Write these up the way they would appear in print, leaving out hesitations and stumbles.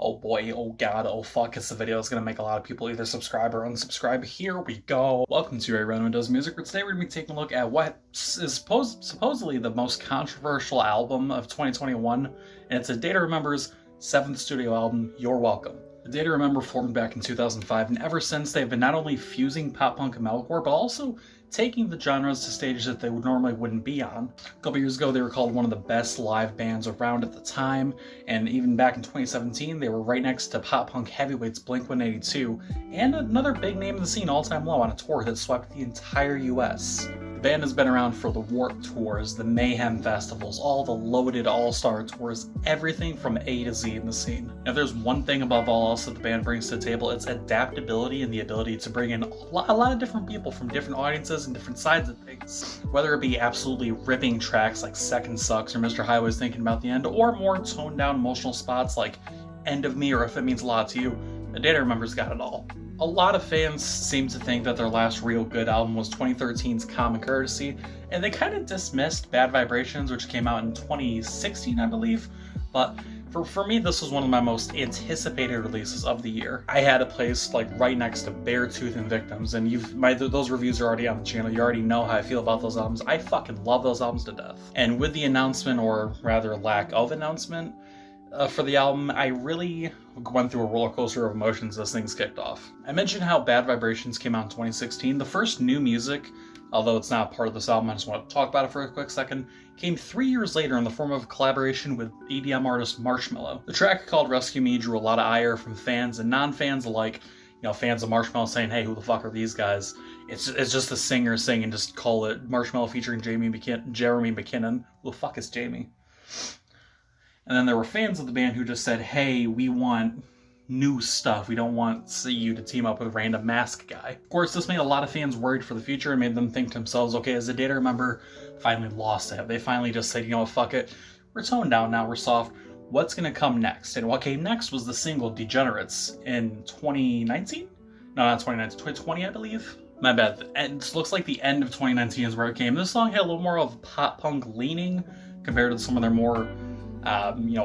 Oh boy, oh god, oh fuck, it's the video. It's gonna make a lot of people either subscribe or unsubscribe. Here we go. Welcome to A Random Does Music, where today we're gonna be taking a look at what is supposedly the most controversial album of 2021, and it's a Day to Remember's 7th studio album, You're Welcome. The Day to Remember formed back in 2005, and ever since they've been not only fusing pop punk and metalcore, but also taking the genres to stages that they normally wouldn't be on. A couple years ago, they were called one of the best live bands around at the time, and even back in 2017, they were right next to pop punk heavyweights Blink-182, and another big name in the scene, All Time Low, on a tour that swept the entire US. The band has been around for the Warped Tours, the Mayhem Festivals, all the loaded all-star tours, everything from A to Z in the scene. If there's one thing above all else that the band brings to the table, it's adaptability and the ability to bring in a lot of different people from different audiences and different sides of things. Whether it be absolutely ripping tracks like Second Sucks or Mr. Highway's Thinking About the End, or more toned down emotional spots like End of Me or If It Means a Lot to You, the Day to Remember's got it all. A lot of fans seem to think that their last real good album was 2013's Common Courtesy, and they kind of dismissed Bad Vibrations, which came out in 2016, I believe. But for me, this was one of my most anticipated releases of the year. I had a place like right next to Beartooth and Victims, and those reviews are already on the channel. You already know how I feel about those albums. I fucking love those albums to death. And with the announcement, or rather lack of announcement, for the album, I really went through a roller coaster of emotions as things kicked off. I mentioned how Bad Vibrations came out in 2016. The first new music, although it's not part of this album, I just want to talk about it for a quick second, came 3 years later in the form of a collaboration with EDM artist Marshmello. The track called Rescue Me drew a lot of ire from fans and non-fans alike. You know, fans of Marshmello saying, hey, who the fuck are these guys? It's just the singer singing, just call it Marshmello featuring Jeremy McKinnon. Who the fuck is Jamie? And then there were fans of the band who just said, hey, we want new stuff. We don't want you to team up with a random mask guy. Of course, this made a lot of fans worried for the future and made them think to themselves, okay, as a Day to Remember finally lost it. They finally just said, you know what, fuck it. We're toned down now, we're soft. What's going to come next? And what came next was the single Degenerates in 2019? No, not 2019, 2020, I believe. My bad. And it looks like the end of 2019 is where it came. This song had a little more of pop punk leaning compared to some of their more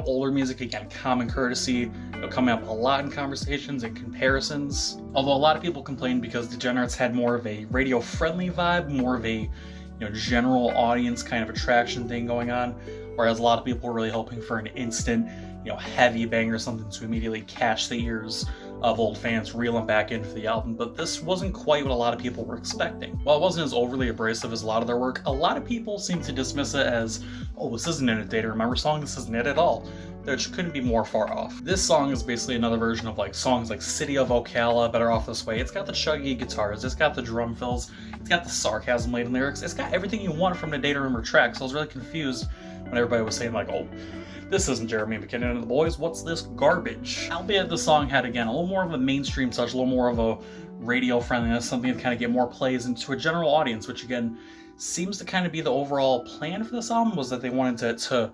older music. Again, Common Courtesy, coming up a lot in conversations and comparisons. Although a lot of people complained because Degenerates had more of a radio-friendly vibe, more of a general audience kind of attraction thing going on, whereas a lot of people were really hoping for an instant, heavy bang or something to immediately catch the ears of old fans reeling back in for the album. But this wasn't quite what a lot of people were expecting. While it wasn't as overly abrasive as a lot of their work, a lot of people seem to dismiss it as, oh, this isn't a Day to Remember song, this isn't it at all. Which couldn't be more far off. This song is basically another version of like songs like City of Ocala, Better Off This Way. It's got the chuggy guitars, it's got the drum fills, it's got the sarcasm laden lyrics, it's got everything you want from a Day to Remember track. So I was really confused when everybody was saying like, oh, this isn't Jeremy McKinnon and the Boys, what's this garbage? Albeit the song had, again, a little more of a mainstream touch, a little more of a radio friendliness, something to kind of get more plays into a general audience, which again, seems to kind of be the overall plan for this album, was that they wanted to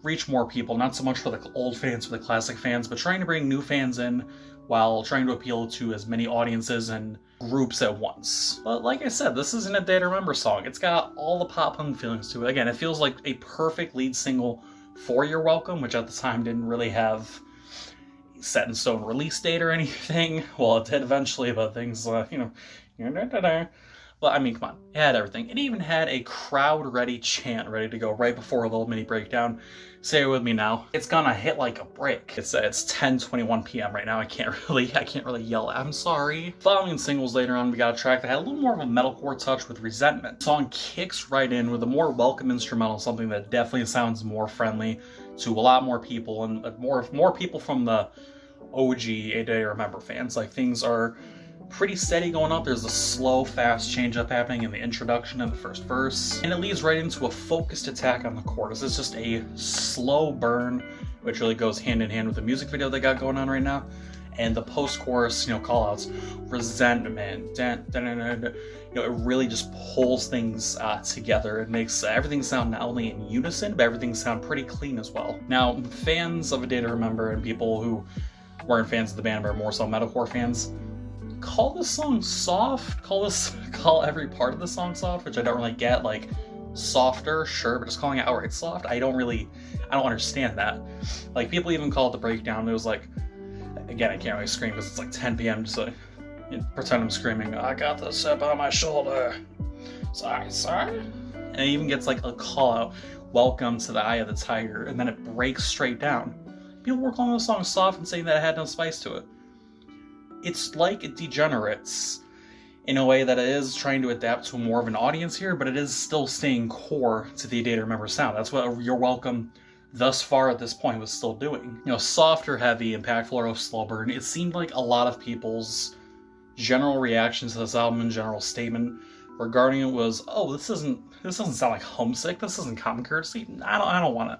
reach more people, not so much for the old fans, for the classic fans, but trying to bring new fans in while trying to appeal to as many audiences and groups at once. But like I said, this isn't a Day to Remember song. It's got all the pop punk feelings to it. Again, it feels like a perfect lead single for You're Welcome, which at the time didn't really have set in stone release date or anything. Well, it did eventually, but things, But I mean, come on, it had everything. It even had a crowd-ready chant ready to go right before a little mini breakdown. Say it with me now. It's gonna hit like a brick. It's 10:21 p.m. right now. I can't really yell. I'm sorry. Following singles later on, we got a track that had a little more of a metalcore touch with Resentment. The song kicks right in with a more welcome instrumental, something that definitely sounds more friendly to a lot more people, and more people from the OG A Day to Remember fans. Like, things are pretty steady going up. There's a slow, fast change up happening in the introduction and the first verse, and it leads right into a focused attack on the chorus. It's just a slow burn, which really goes hand in hand with the music video they got going on right now, and the post-chorus, call-outs, resentment, it really just pulls things together. It makes everything sound not only in unison, but everything sound pretty clean as well. Now, fans of A Day to Remember and people who weren't fans of the band but are more so metalcore fans, call this song soft, call every part of the song soft, which I don't really get. Like, softer, sure, but just calling it outright soft, I don't understand that. Like, people even call it the breakdown. It was like, Again, I can't really scream because it's like 10 p.m. So pretend I'm screaming, I got the zip on my shoulder. Sorry. And it even gets like a call out, welcome to the Eye of the Tiger, and then it breaks straight down. People were calling the song soft and saying that it had no spice to it. It's like it degenerates in a way that it is trying to adapt to more of an audience here, but it is still staying core to the A Day to Remember sound. That's what You're Welcome thus far at this point was still doing. Soft or heavy, impactful or slow burn, it seemed like a lot of people's general reaction to this album and general statement regarding it was, oh, this doesn't sound like Homesick, this isn't Common Courtesy. I don't want it.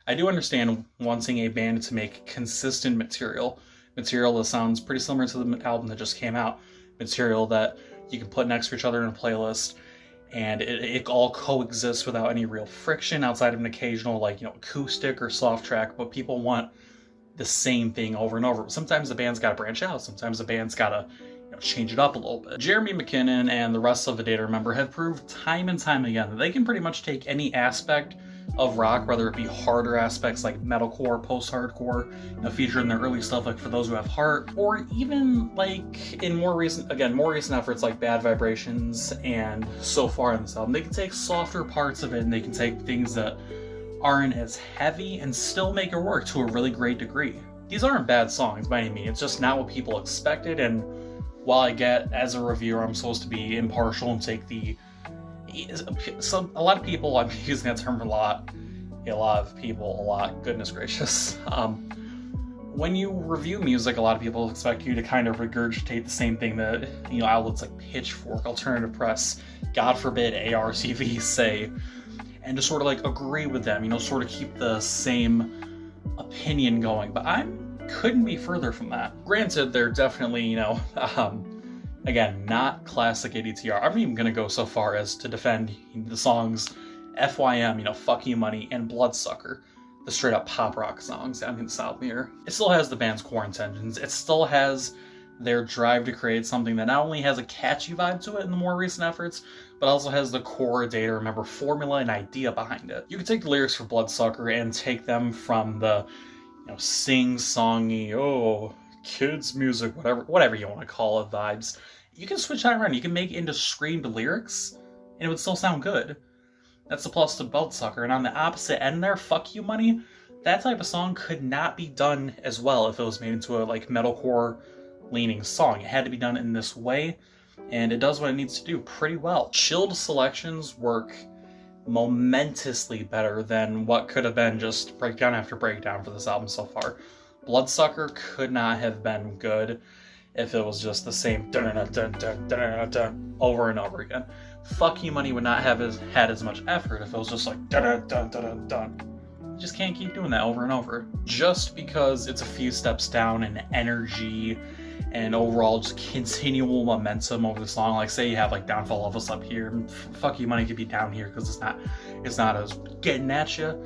I do understand wanting a band to make consistent material that sounds pretty similar to the album that just came out, material that you can put next to each other in a playlist, and it all coexists without any real friction outside of an occasional acoustic or soft track, but people want the same thing over and over. Sometimes the band's got to branch out, sometimes the band's got to change it up a little bit. Jeremy McKinnon and the rest of A Day to Remember have proved time and time again that they can pretty much take any aspect of rock, whether it be harder aspects like metalcore, post-hardcore, featured in their early stuff like For Those Who Have Heart, or even like in more recent efforts like Bad Vibrations and So Far in this album. They can take softer parts of it and they can take things that aren't as heavy and still make it work to a really great degree. These aren't bad songs by any means, it's just not what people expected, and while I get, as a reviewer, I'm supposed to be impartial and take a lot of people, I'm using that term a lot, goodness gracious. When you review music, a lot of people expect you to kind of regurgitate the same thing that, outlets like Pitchfork, Alternative Press, God forbid ARTV say, and just sort of like agree with them, sort of keep the same opinion going. But I couldn't be further from that. Granted, they're definitely, again, not classic ADTR. I'm even going to go so far as to defend the songs FYM, Fuck You Money, and Bloodsucker, the straight up pop rock songs down in the South here. It still has the band's core intentions. It still has their drive to create something that not only has a catchy vibe to it in the more recent efforts, but also has the core Day to Remember formula and idea behind it. You can take the lyrics for Bloodsucker and take them from the, sing-songy, kids music, whatever you want to call it, vibes. You can switch that around. You can make it into screamed lyrics, and it would still sound good. That's the plus to Bloodsucker. And on the opposite end there, Fuck You Money, that type of song could not be done as well if it was made into a metalcore leaning song. It had to be done in this way, and it does what it needs to do pretty well. Chilled selections work momentously better than what could have been just breakdown after breakdown for this album so far. Bloodsucker could not have been good if it was just the same over and over again. Fuck You Money would not have had as much effort if it was just like You just can't keep doing that over and over. Just because it's a few steps down in energy and overall just continual momentum over the song, like say you have Downfall Levels up here, and Fuck You Money could be down here because it's not as getting at you.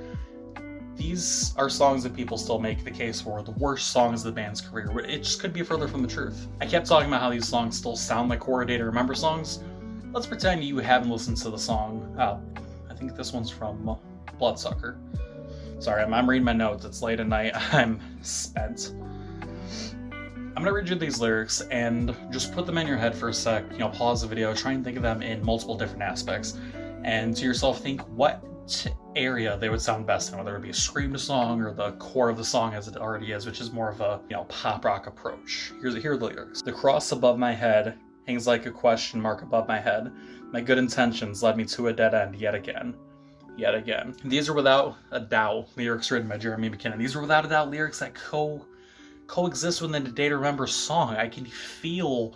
These are songs that people still make the case for the worst songs of the band's career. It just could be further from the truth. I kept talking about how these songs still sound like core Day to Remember songs. Let's pretend you haven't listened to the song. I think this one's from Bloodsucker. Sorry, I'm reading my notes. It's late at night. I'm spent. I'm gonna read you these lyrics and just put them in your head for a sec. Pause the video, try and think of them in multiple different aspects, and to yourself think what area they would sound best in, whether it be a screamed song or the core of the song as it already is, which is more of a pop rock approach. Here are the lyrics. The cross above my head hangs like a question mark above my head. My good intentions led me to a dead end yet again. These are without a doubt lyrics written by Jeremy McKinnon. These are without a doubt lyrics that coexist within the Day to Remember song. I can feel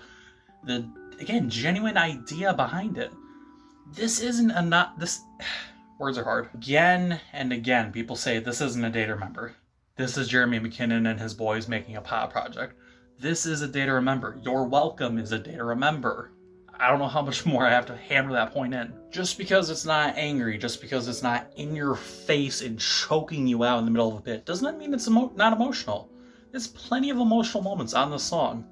the, again, genuine idea behind it. This isn't words are hard. Again and again, people say this isn't a Day to Remember. This is Jeremy McKinnon and his boys making a pop project. This is a Day to Remember. You're Welcome is a Day to Remember. I don't know how much more I have to hammer that point in. Just because it's not angry, just because it's not in your face and choking you out in the middle of a bit, doesn't that mean it's not emotional. There's plenty of emotional moments on this album.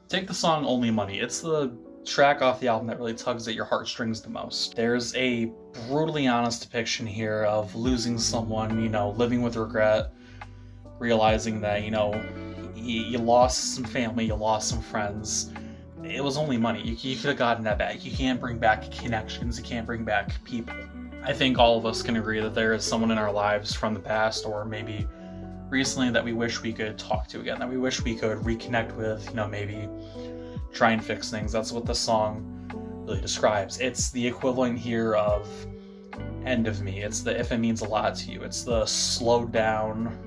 Take the song Only Money. It's the track off the album that really tugs at your heartstrings the most. There's a brutally honest depiction here of losing someone, living with regret, realizing that, you know, you lost some family, you lost some friends. It was only money. You could have gotten that back. You can't bring back connections. You can't bring back people. I think all of us can agree that there is someone in our lives from the past, or maybe recently, that we wish we could talk to again, that we wish we could reconnect with, you know, maybe try and fix things. That's what the song really describes. It's the equivalent here of End of Me. It's the If It Means a Lot to You. It's the slowed down,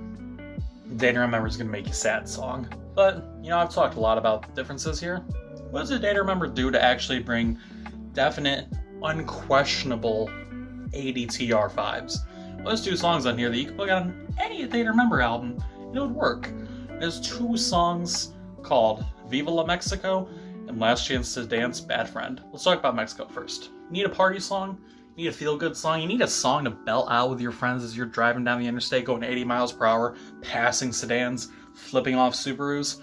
Day to Remember is gonna make you sad song. But, you know, I've talked a lot about differences here. What does a Day to Remember do to actually bring definite, unquestionable ADTR vibes? Well, there's 2 songs on here that you can put on any Day to Remember album, and it would work. There's 2 songs called Viva La Mexico and Last Chance to Dance, Bad Friend. Let's talk about Mexico first. You need a party song, you need a feel-good song, you need a song to belt out with your friends as you're driving down the interstate going 80 miles per hour, passing sedans, flipping off Subarus.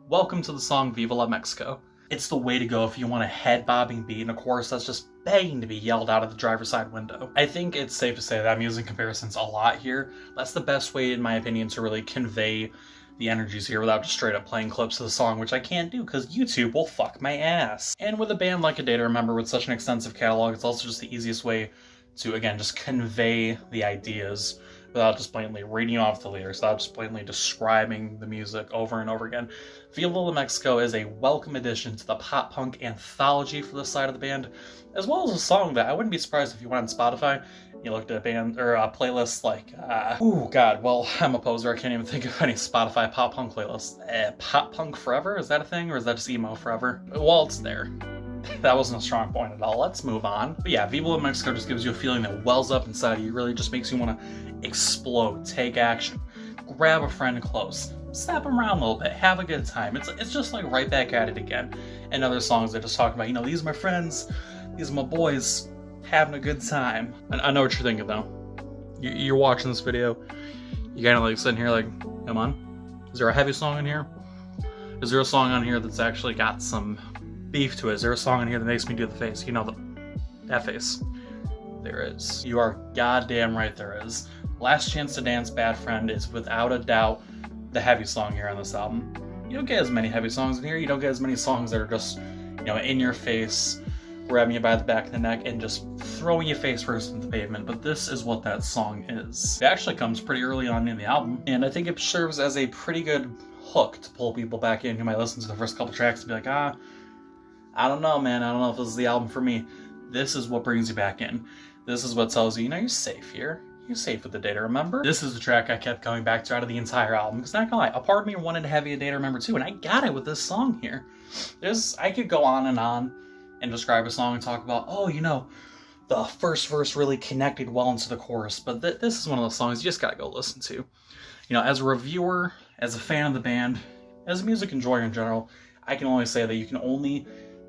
Welcome to the song Viva La Mexico. It's the way to go if you want a head-bobbing beat and a chorus that's just begging to be yelled out of the driver's side window. I think it's safe to say that I'm using comparisons a lot here. That's the best way, in my opinion, to really convey the energies here without just straight up playing clips of the song, which I can't do because YouTube will fuck my ass. And with a band like A Day to Remember with such an extensive catalog, it's also just the easiest way to, again, just convey the ideas without just blatantly reading off the lyrics, without just blatantly describing the music over and over again. Viva La Mexico is a welcome addition to the pop-punk anthology for this side of the band, as well as a song that I wouldn't be surprised if you went on Spotify, you looked at a band, or a playlist like, oh god, well, I'm a poser, I can't even think of any Spotify pop-punk playlists. Pop-punk forever? Is that a thing, or is that just emo forever? Well, it's there. That wasn't a strong point at all. Let's move on. But yeah, Viva La Mexico just gives you a feeling that wells up inside of you. Really just makes you want to explode, take action, grab a friend close, slap them around a little bit, have a good time. It's just like right back at it again. And other songs that just talk about, you know, these are my friends, these are my boys, having a good time. I know what you're thinking though. You're watching this video, you kind of like sitting here like, come on, is there a heavy song in here? Is there a song on here that's actually got some beef to it? Is there a song in here that makes me do the face? You know, that face. There is. You are goddamn right there is. Last Chance to Dance, Bad Friend is without a doubt the heavy song here on this album. You don't get as many heavy songs in here. You don't get as many songs that are just, you know, in your face, grabbing you by the back of the neck and just throwing you face first into the pavement. But this is what that song is. It actually comes pretty early on in the album, and I think it serves as a pretty good hook to pull people back in who might listen to the first couple tracks and be like, I don't know, man. I don't know if this is the album for me. This is what brings you back in. This is what tells you, you know, you're safe here. You're safe with the Day to Remember. This is the track I kept going back to out of the entire album, because not gonna lie, a part of me wanted to have A Day to Remember too, and I got it with this song here. I could go on and describe a song and talk about, oh, you know, the first verse really connected well into the chorus, but this is one of those songs you just gotta go listen to. You know, as a reviewer, as a fan of the band, as a music enjoyer in general, I can only say that you can only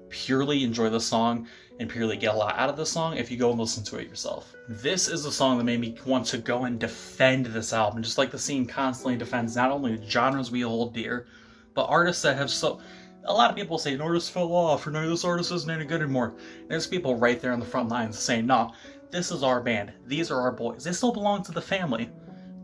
purely enjoy the song and purely get a lot out of the song if you go and listen to it yourself. This is a song that made me want to go and defend this album, just like the scene constantly defends not only the genres we hold dear, but artists that have a lot of people say an artist fell off, or no, this artist isn't any good anymore. There's people right there on the front lines saying, no, this is our band, these are our boys, they still belong to the family.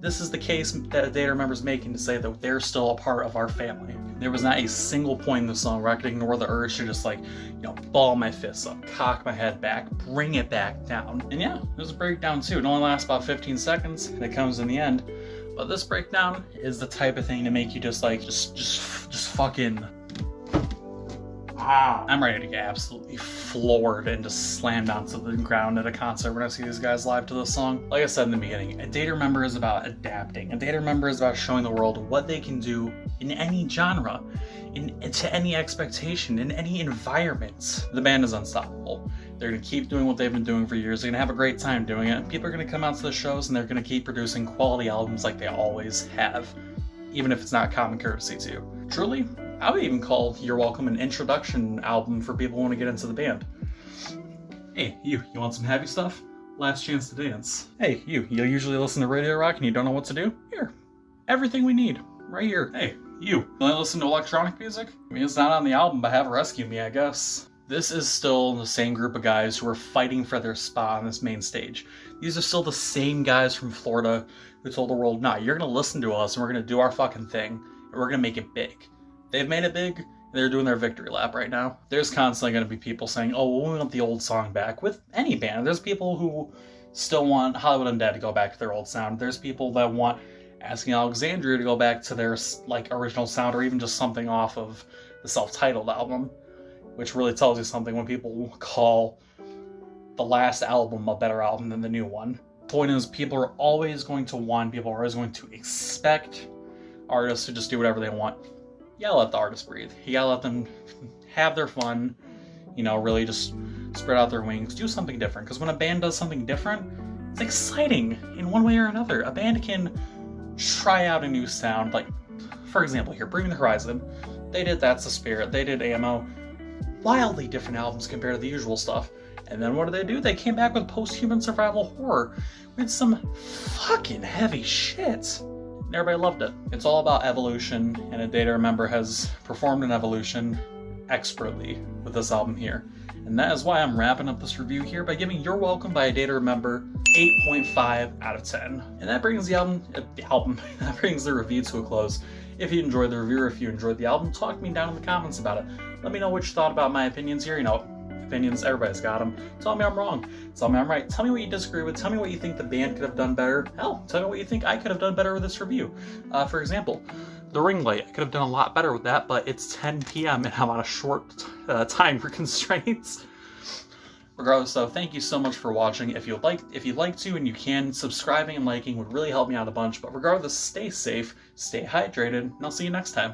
This is the case that Day to Remember's making to say that they're still a part of our family. There was not a single point in the song where I could ignore the urge to just like, you know, ball my fists up, cock my head back, bring it back down. And yeah, there's a breakdown too. It only lasts about 15 seconds and it comes in the end. But this breakdown is the type of thing to make you just like, just fucking... I'm ready to get absolutely floored and just slammed onto the ground at a concert when I see these guys live to this song. Like I said in the beginning, A Day to Remember is about adapting. A Day to Remember is about showing the world what they can do in any genre, to any expectation, in any environment. The band is unstoppable. They're going to keep doing what they've been doing for years. They're going to have a great time doing it. People are going to come out to the shows and they're going to keep producing quality albums like they always have, even if it's not common courtesy to. Truly, I would even call You're Welcome an introduction album for people who want to get into the band. Hey, you want some heavy stuff? Last Chance to Dance. Hey, you usually listen to Radio Rock and you don't know what to do? Here, everything we need, right here. Hey, you only listen to electronic music? I mean, it's not on the album, but have Rescue Me, I guess. This is still the same group of guys who are fighting for their spot on this main stage. These are still the same guys from Florida who told the world, nah, you're gonna listen to us and we're gonna do our fucking thing and we're gonna make it big. They've made it big, and they're doing their victory lap right now. There's constantly gonna be people saying, oh, well, we want the old song back. With any band, there's people who still want Hollywood Undead to go back to their old sound. There's people that want Asking Alexandria to go back to their like original sound, or even just something off of the self-titled album, which really tells you something when people call the last album a better album than the new one. Point is, people are always going to expect artists to just do whatever they want. You gotta let the artists breathe. You gotta let them have their fun, you know, really just spread out their wings, do something different. Because when a band does something different, it's exciting in one way or another. A band can try out a new sound, like, for example here, Bring the Horizon. They did That's the Spirit, they did Ammo. Wildly different albums compared to the usual stuff. And then what did? They came back with Post-Human Survival Horror with some fucking heavy shit. And everybody loved it. It's all about evolution, and A Day to Remember has performed an evolution expertly with this album here. And that is why I'm wrapping up this review here by giving You're Welcome by A Day to Remember 8.5 out of 10. And that brings that brings the review to a close. If you enjoyed the review or if you enjoyed the album, talk to me down in the comments about it. Let me know what you thought about my opinions here. You know, opinions, everybody's got them. Tell me I'm wrong. Tell me I'm right. Tell me what you disagree with. Tell me what you think the band could have done better. Hell, tell me what you think I could have done better with this review. For example, the ring light. I could have done a lot better with that, but it's 10 p.m. and I'm on a short time constraints. Regardless, though, thank you so much for watching. If you'd like to, and you can, subscribing and liking would really help me out a bunch. But regardless, stay safe, stay hydrated, and I'll see you next time.